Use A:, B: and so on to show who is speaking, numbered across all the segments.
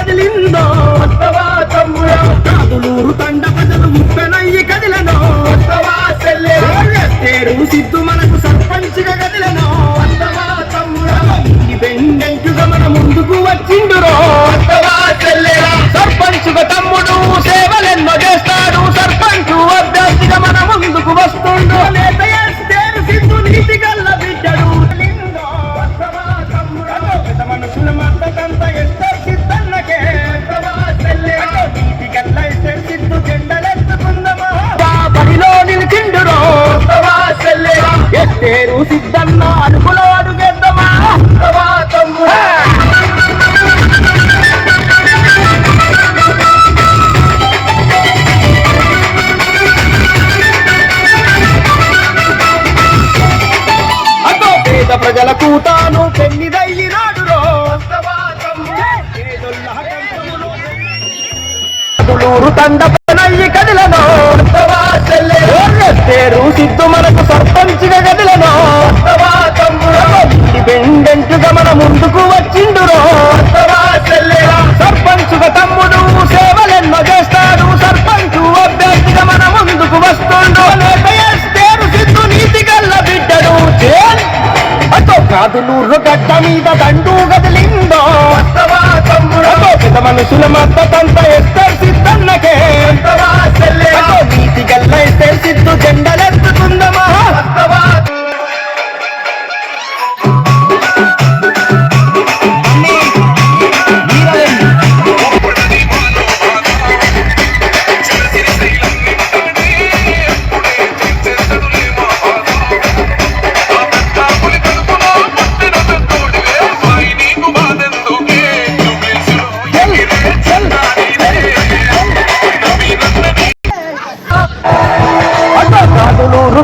A: కదిలిందో వస్తవా తమ్ముడా కాదులూరు తండ ప్రజలు ముప్పెనయ్యి కదిలనో వస్తవా చెల్లెలా తేరు సిద్ధు మనకు సర్పంచిగా కదిలనో వస్తవా తమ్ముడా ఇండిపెండెంట్గా మన ముందుకు వచ్చిండురో వస్తవా చెల్లెలా సర్పంచుగా తమ్ముడు సేవలెన్నో చేస్తాడు సర్పంచు అభ్యర్థిగా మన ముందుకు వస్తుండు తేరు సిద్ధు నీతి గల్ల బిడ్డడు మనుషుల మద్దతంతా ఎస్తో సిద్ధన్నకే నీతి గల్ల సిద్ధు జెండలెత్తుకుందమా బడిలో నిలిచిండురో ఎస్తేరు సిద్ధన్న అడుగులో అడుగేద్దామా తమ్ముడా ప్రజల కూటాను పెన్నిదయ్యినాడురో కాదులూరు తండ పనయ్యి కదిలనో తేరు సిద్ధు మనకు సర్పంచిగా కదిలనో ఇండిపెండెంట్గా మన ముందుకు వచ్చిండురో సర్పంచుగా తమ్ముడు సేవలెన్నో చేస్తాడు సర్పంచు అభ్యర్థిగా మన ముందుకు వస్తుండు తేరు సిద్ధు నీతి గల్ల బిడ్డడు కాదులూరు గడ్డ మీద దండు గదిలిందో పెద్ద మనుషుల మద్దతంతా ఎస్తో సిద్ధన్నకే నీతి గల్ల ఎస్తో సిద్ధు జెండలెత్తుకుందమా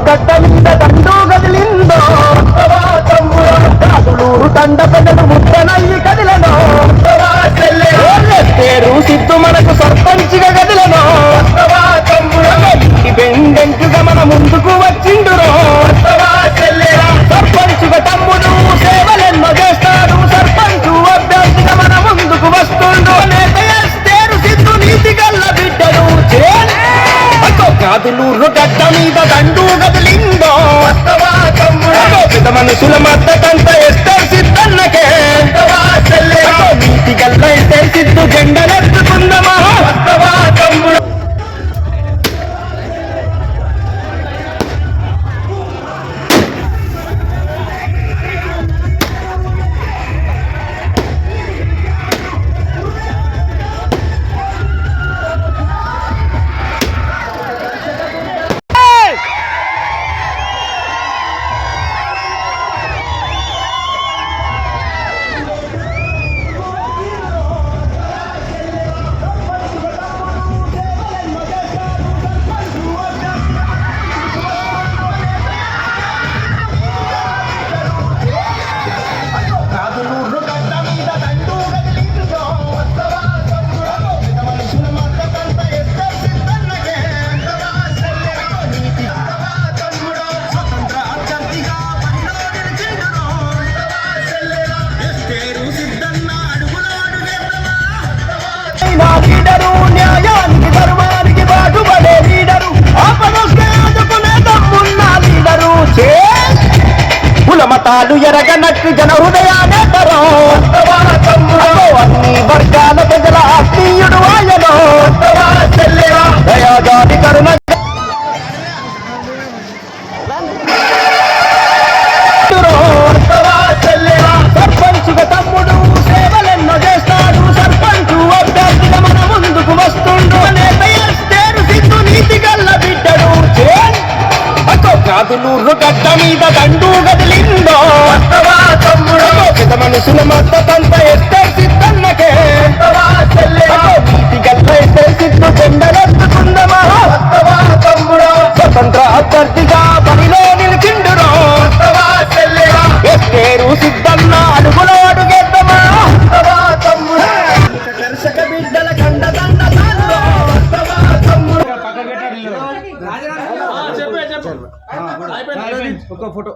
A: గడ్డ మీద దండు గదిలిందో కాదులూరు తండ ప్రజలు ముద్దనయ్యి కదిలనో తేరు సిద్ధు మనకు సర్పంచిగా కదిలనో ఇండిపెండెంట్గా మన ముందుకు వచ్చిండురో సర్పంచుగా తమ్ముడు సేవలెన్నో చేస్తాడు సర్పంచు అభ్యర్థిగా మన ముందుకు వస్తుండు తేరు సిద్ధు నీతి గల్ల బిడ్డడు కాదులూరు గడ్డ మీద దండు గదిలిందో పెద్ద మనుషుల మద్దతంతా ఎస్తో సిద్ధన్నకే నీతి గల్ల ఎస్తో సిద్ధు జెండలెత్తుకుందమా తమ్ముడు లీడరు న్యాయానికి ధర్మానికి బాటుపడే లీడరు ఆపదొస్తే ఆదుకునే దమ్మున్న లీడరు కుల మతాలు ఎరగనట్టు జన హృదయానే తరో అన్ని వర్గాల ప్రజల ఆత్మీయుడు ఆయనో దయాగాని కరుణ సర్పంచుగా తమ్ముడు సేవలెన్నో చేస్తాడు సర్పంచు అభ్యర్థిగా మన ముందుకు వస్తుండు తేరు సిద్ధు నీతి గల్ల బిడ్డడు కాదులూరు గడ్డ మీద దండు గదిలిందో పెద్ద మనుషుల మద్దతంతా ఎస్తో సిద్ధన్నకే నీతి గల్ల ఎస్తో సిద్ధు జెండలెత్తుకుందమా స్వతంత్ర అభ్యర్థిగా బడిలో నిలిచిండురో తేరు సిద్ధన్న అడుగులో అడుగేద్దామా దర్శక బిడ్డల కండదండ
B: ఒక ఫోటో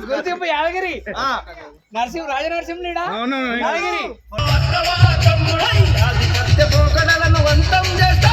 A: గుర్తింపు యాదగిరి నరసింహ రాజనరసింహ యాదగిరి అంతం చేస్తా